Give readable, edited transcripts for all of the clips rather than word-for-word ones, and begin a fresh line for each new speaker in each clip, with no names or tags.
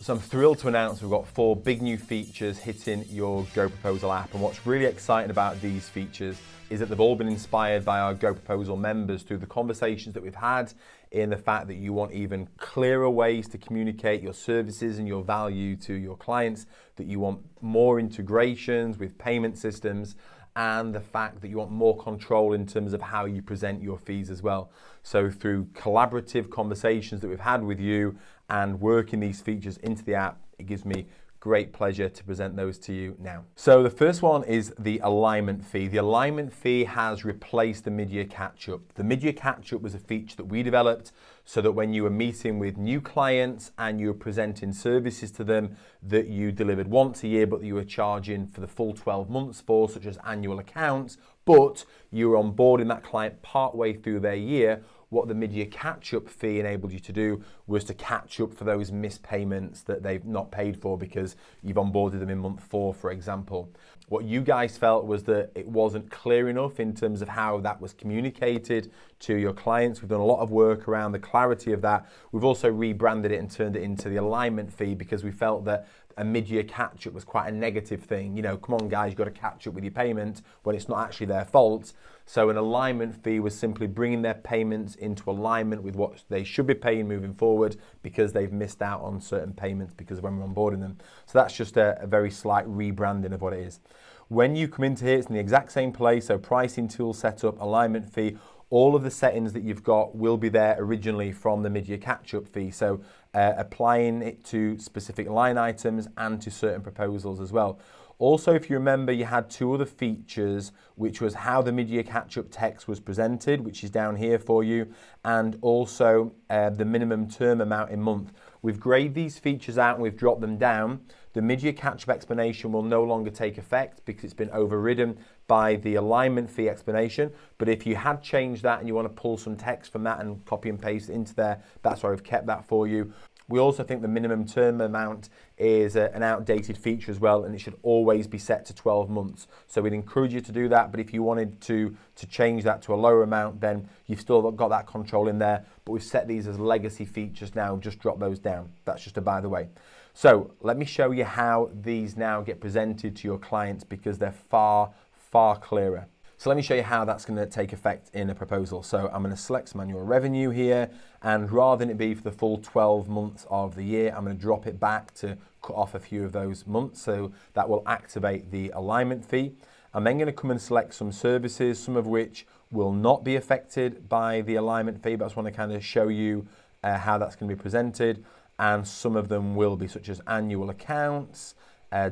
So I'm thrilled to announce we've got 4 big new features hitting your GoProposal app, and what's really exciting about these features is that they've all been inspired by our GoProposal members through the conversations that we've had, in the fact that you want even clearer ways to communicate your services and your value to your clients, that you want more integrations with payment systems, and the fact that you want more control in terms of how you present your fees as well. So through collaborative conversations that we've had with you and working these features into the app, it gives me great pleasure to present those to you now. So the first one is the alignment fee. The alignment fee has replaced the mid-year catch-up. The mid-year catch-up was a feature that we developed so that when you were meeting with new clients and you were presenting services to them that you delivered once a year but that you were charging for the full 12 months for, such as annual accounts, but you were onboarding that client partway through their year, what the mid-year catch-up fee enabled you to do was to catch up for those missed payments that they've not paid for because you've onboarded them in month 4, for example. What you guys felt was that it wasn't clear enough in terms of how that was communicated to your clients. We've done a lot of work around the clarity of that. We've also rebranded it and turned it into the alignment fee because we felt that a mid-year catch-up was quite a negative thing. You know, come on guys, you've got to catch up with your payment when it's not actually their fault. So an alignment fee was simply bringing their payments into alignment with what they should be paying moving forward because they've missed out on certain payments because of when we're onboarding them. So that's just a very slight rebranding of what it is. When you come into here, it's in the exact same place. So pricing tool setup, alignment fee, all of the settings that you've got will be there originally from the mid-year catch-up fee. So applying it to specific line items and to certain proposals as well. Also, if you remember, you had 2 other features, which was how the mid-year catch-up text was presented, which is down here for you, and also the minimum term amount in month. We've grayed these features out and we've dropped them down. The mid-year catch-up explanation will no longer take effect because it's been overridden by the alignment fee explanation. But if you had changed that and you want to pull some text from that and copy and paste it into there, that's why we've kept that for you. We also think the minimum term amount is an outdated feature as well, and it should always be set to 12 months. So we'd encourage you to do that, but if you wanted to change that to a lower amount, then you've still got that control in there. But we've set these as legacy features now, just drop those down. That's just a by the way. So let me show you how these now get presented to your clients because they're far, far clearer. So let me show you how that's going to take effect in a proposal. So I'm going to select some annual revenue here, and rather than it be for the full 12 months of the year, I'm going to drop it back to cut off a few of those months. So that will activate the alignment fee. I'm then going to come and select some services, some of which will not be affected by the alignment fee, but I just want to kind of show you how that's going to be presented. And some of them will be, such as annual accounts,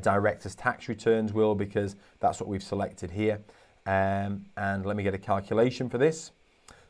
director's tax returns will, because that's what we've selected here. And let me get a calculation for this.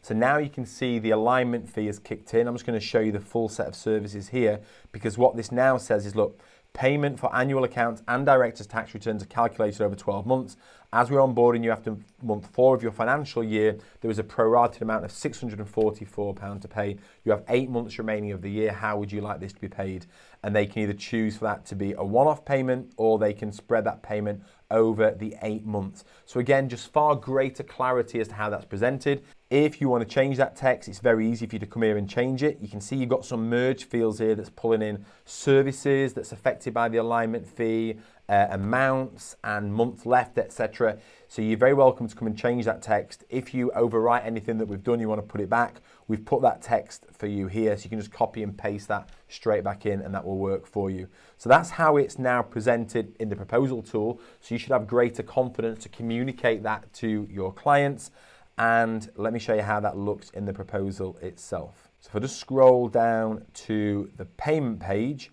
So now you can see the alignment fee is kicked in. I'm just going to show you the full set of services here, because what this now says is, look, payment for annual accounts and director's tax returns are calculated over 12 months. As we're onboarding you after month 4 of your financial year, there is a prorated amount of £644 to pay. You have 8 months remaining of the year. How would you like this to be paid? And they can either choose for that to be a one-off payment, or they can spread that payment over the 8 months. So again, just far greater clarity as to how that's presented. If you want to change that text, it's very easy for you to come here and change it. You can see you've got some merge fields here that's pulling in services that's affected by the alignment fee, amounts and month left, etc. So you're very welcome to come and change that text. If you overwrite anything that we've done, you want to put it back, we've put that text for you here, so you can just copy and paste that straight back in and that will work for you. So that's how it's now presented in the proposal tool. So you should have greater confidence to communicate that to your clients. And let me show you how that looks in the proposal itself. So if I just scroll down to the payment page,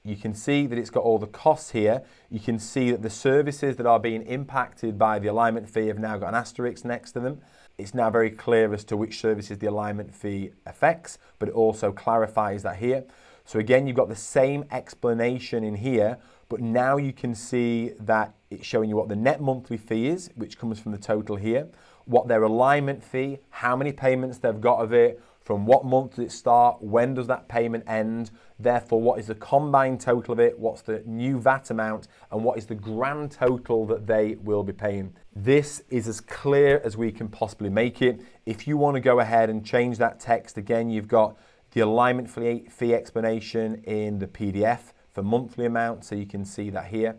you can see that it's got all the costs here. You can see that the services that are being impacted by the alignment fee have now got an asterisk next to them. It's now very clear as to which services the alignment fee affects, but it also clarifies that here. So again, you've got the same explanation in here, but now you can see that it's showing you what the net monthly fee is, which comes from the total here, what their alignment fee, how many payments they've got of it, from what month does it start, when does that payment end, therefore what is the combined total of it, what's the new VAT amount, and what is the grand total that they will be paying. This is as clear as we can possibly make it. If you want to go ahead and change that text, again, you've got the alignment fee explanation in the PDF for monthly amount, so you can see that here.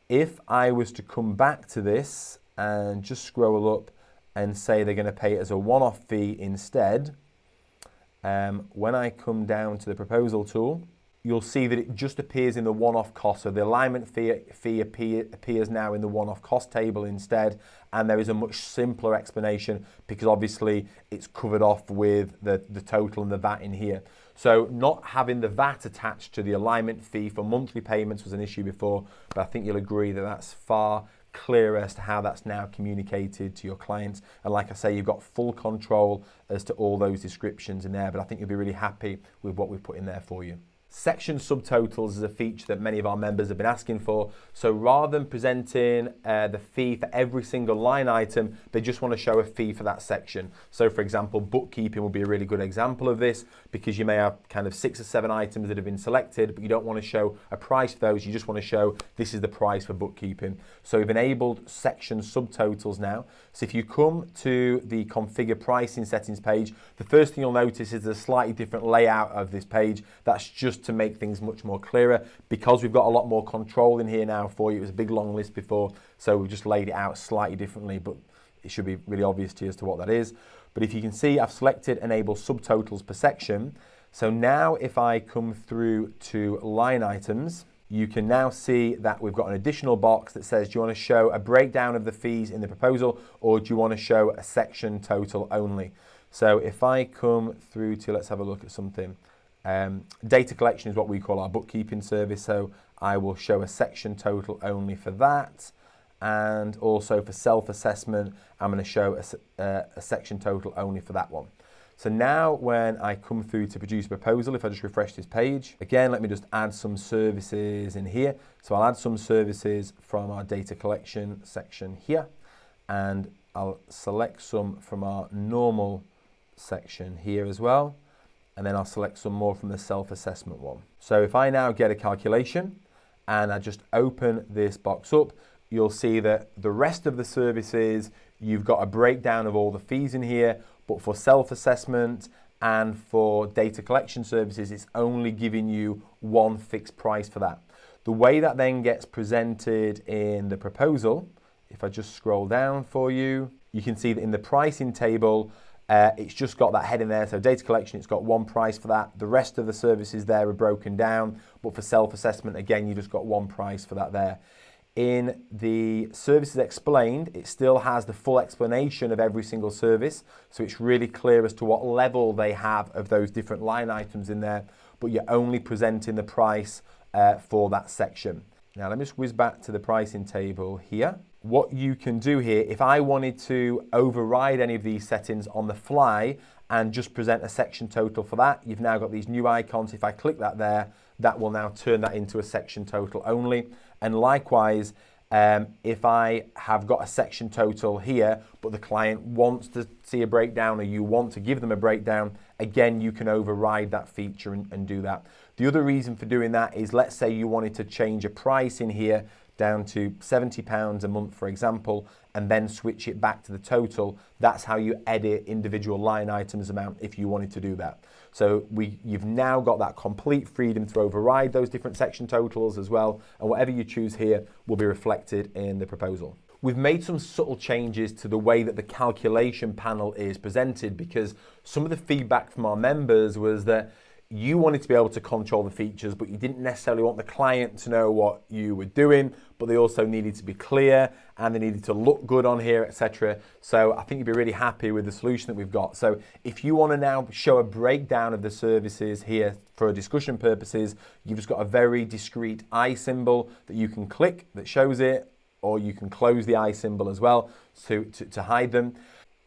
If I was to come back to this and just scroll up and say they're going to pay it as a one-off fee instead, when I come down to the proposal tool, you'll see that it just appears in the one-off cost. So the alignment fee appears now in the one-off cost table instead, and there is a much simpler explanation because obviously it's covered off with the total and the VAT in here. So not having the VAT attached to the alignment fee for monthly payments was an issue before, but I think you'll agree that that's far clearer as to how that's now communicated to your clients. And like I say, you've got full control as to all those descriptions in there, but I think you'll be really happy with what we've put in there for you. Section subtotals is a feature that many of our members have been asking for. So rather than presenting the fee for every single line item, they just want to show a fee for that section. So for example, bookkeeping would be a really good example of this because you may have kind of 6 or 7 items that have been selected, but you don't want to show a price for those. You just want to show this is the price for bookkeeping. So we've enabled section subtotals now. So if you come to the configure pricing settings page, the first thing you'll notice is a slightly different layout of this page. That's just to make things much more clearer because we've got a lot more control in here now for you. It was a big long list before, so we've just laid it out slightly differently, but it should be really obvious to you as to what that is. But if you can see, I've selected enable subtotals per section. So now if I come through to line items, you can now see that we've got an additional box that says, do you want to show a breakdown of the fees in the proposal, or do you want to show a section total only? So if I come through to, let's have a look at something. Data collection is what we call our bookkeeping service, so I will show a section total only for that. And also for self-assessment, I'm going to show a section total only for that one. So now when I come through to produce a proposal, if I just refresh this page, again, let me just add some services in here. So I'll add some services from our data collection section here, and I'll select some from our normal section here as well. And then I'll select some more from the self-assessment one. So if I now get a calculation and I just open this box up, you'll see that the rest of the services, you've got a breakdown of all the fees in here, but for self-assessment and for data collection services, it's only giving you one fixed price for that. The way that then gets presented in the proposal, if I just scroll down for you, you can see that in the pricing table, it's just got that heading there. So data collection, it's got one price for that. The rest of the services there are broken down, but for self-assessment, again, you just got one price for that there. In the services explained, it still has the full explanation of every single service. So it's really clear as to what level they have of those different line items in there, but you're only presenting the price for that section. Now let me just whiz back to the pricing table here. What you can do here, if I wanted to override any of these settings on the fly and just present a section total for that, you've now got these new icons. If I click that there, that will now turn that into a section total only. And likewise, if I have got a section total here, but the client wants to see a breakdown or you want to give them a breakdown, again, you can override that feature and do that. The other reason for doing that is, let's say you wanted to change a price in here down to £70 a month, for example, and then switch it back to the total. That's how you edit individual line items amount if you wanted to do that. So you've now got that complete freedom to override those different section totals as well, and whatever you choose here will be reflected in the proposal. We've made some subtle changes to the way that the calculation panel is presented, because some of the feedback from our members was that you wanted to be able to control the features, but you didn't necessarily want the client to know what you were doing, but they also needed to be clear and they needed to look good on here, etc. So I think you'd be really happy with the solution that we've got. So if you want to now show a breakdown of the services here for discussion purposes, you've just got a very discrete eye symbol that you can click that shows it, or you can close the eye symbol as well to hide them.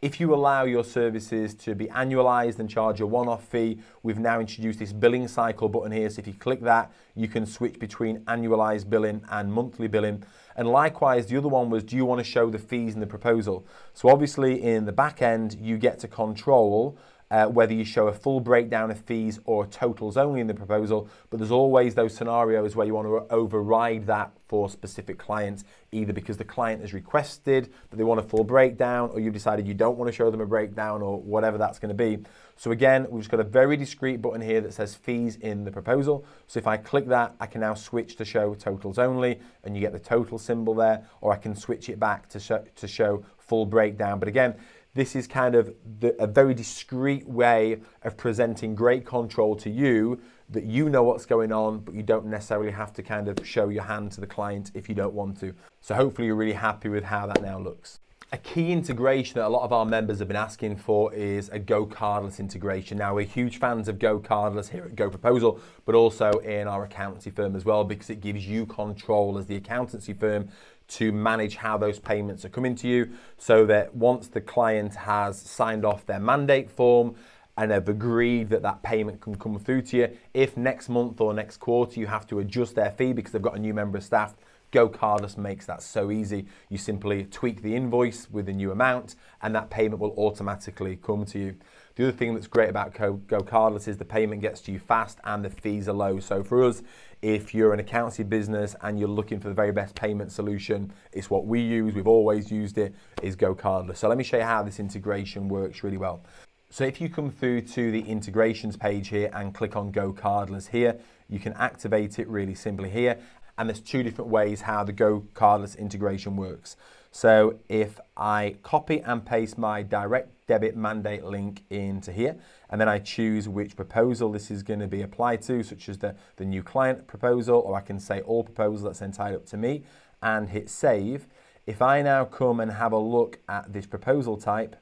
If you allow your services to be annualized and charge a one-off fee, we've now introduced this billing cycle button here. So if you click that, you can switch between annualized billing and monthly billing. And likewise, the other one was, do you want to show the fees in the proposal? So obviously in the back end, you get to control whether you show a full breakdown of fees or totals only in the proposal, but there's always those scenarios where you want to override that for specific clients, either because the client has requested that they want a full breakdown, or you've decided you don't want to show them a breakdown, or whatever that's going to be. So again, we've just got a very discreet button here that says fees in the proposal. So if I click that, I can now switch to show totals only, and you get the total symbol there, or I can switch it back to show full breakdown. But again, this is kind of a very discreet way of presenting great control to you, that you know what's going on, but you don't necessarily have to kind of show your hand to the client if you don't want to. So hopefully you're really happy with how that now looks. A key integration that a lot of our members have been asking for is a Go Cardless integration. Now, we're huge fans of Go Cardless here at GoProposal, but also in our accountancy firm as well, because it gives you control as the accountancy firm to manage how those payments are coming to you, so that once the client has signed off their mandate form and have agreed that that payment can come through to you, if next month or next quarter you have to adjust their fee because they've got a new member of staff, Go Cardless makes that so easy. You simply tweak the invoice with a new amount and that payment will automatically come to you. The other thing that's great about Go Cardless is the payment gets to you fast and the fees are low. So for us, if you're an accountancy business and you're looking for the very best payment solution, it's what we use, we've always used it, is Go Cardless. So let me show you how this integration works really well. So if you come through to the integrations page here and click on Go Cardless here, you can activate it really simply here. And there's two different ways how the Go Cardless integration works. So if I copy and paste my direct debit mandate link into here, and then I choose which proposal this is going to be applied to, such as the new client proposal, or I can say all proposals, that's entirely up to me, and hit save. If I now come and have a look at this proposal type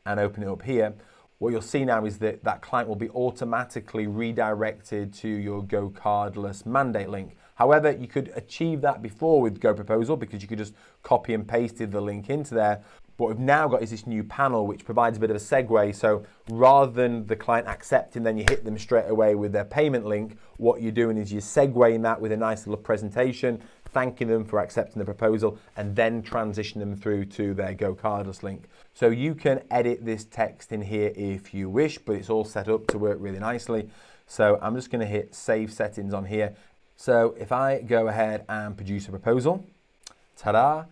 and open it up here, what you'll see now is that that client will be automatically redirected to your Go Cardless mandate link. However, you could achieve that before with GoProposal, because you could just copy and pasted the link into there. What we've now got is this new panel which provides a bit of a segue. So rather than the client accepting, then you hit them straight away with their payment link, what you're doing is you're segueing that with a nice little presentation, thanking them for accepting the proposal, and then transition them through to their Go Cardless link. So you can edit this text in here if you wish, but it's all set up to work really nicely. So I'm just going to hit save settings on here. So if I go ahead and produce a proposal, ta-da,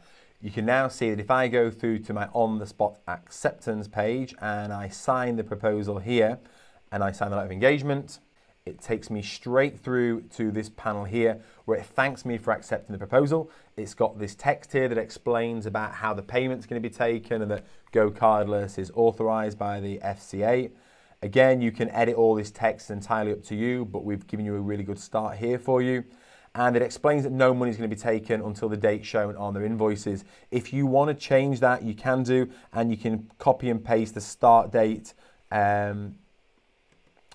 you can now see that if I go through to my on-the-spot acceptance page and I sign the proposal here and I sign the letter of engagement, it takes me straight through to this panel here where it thanks me for accepting the proposal. It's got this text here that explains about how the payment's going to be taken and that Go Cardless is authorized by the FCA. Again, you can edit all this text entirely up to you, but we've given you a really good start here for you. And it explains that no money is going to be taken until the date shown on their invoices. If you want to change that, you can do, and you can copy and paste the start date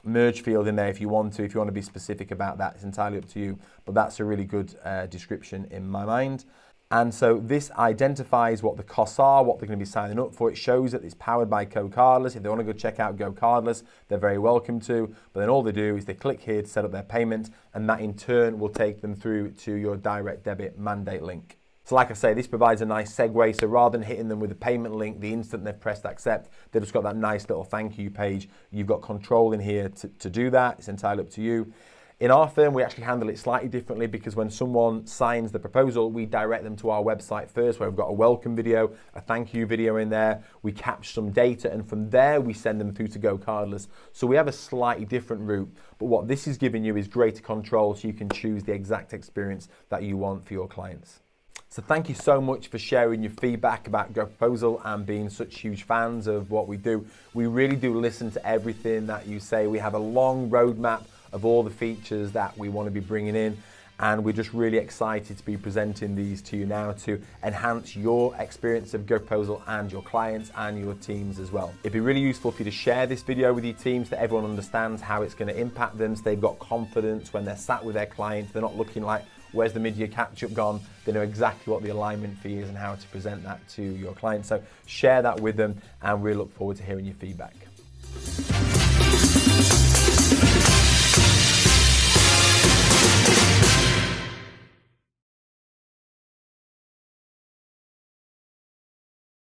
merge field in there if you want to be specific about that. It's entirely up to you, but that's a really good description in my mind. And so this identifies what the costs are, what they're going to be signing up for. It shows that it's powered by Go Cardless. If they want to go check out Go Cardless, they're very welcome to. But then all they do is they click here to set up their payment, and that in turn will take them through to your direct debit mandate link. So like I say, this provides a nice segue. So rather than hitting them with a payment link the instant they've pressed accept, they've just got that nice little thank you page. You've got control in here to do that. It's entirely up to you. In our firm, we actually handle it slightly differently, because when someone signs the proposal, we direct them to our website first, where we've got a welcome video, a thank you video in there. We capture some data, and from there, we send them through to Go Cardless. So we have a slightly different route, but what this is giving you is greater control, so you can choose the exact experience that you want for your clients. So thank you so much for sharing your feedback about GoProposal and being such huge fans of what we do. We really do listen to everything that you say. We have a long roadmap of all the features that we want to be bringing in, and we're just really excited to be presenting these to you now to enhance your experience of GoProposal and your clients and your teams as well. It'd be really useful for you to share this video with your teams so that everyone understands how it's going to impact them, so they've got confidence when they're sat with their clients. They're not looking like, where's the mid-year catch-up gone? They know exactly what the alignment fee is and how to present that to your clients. So share that with them, and we look forward to hearing your feedback.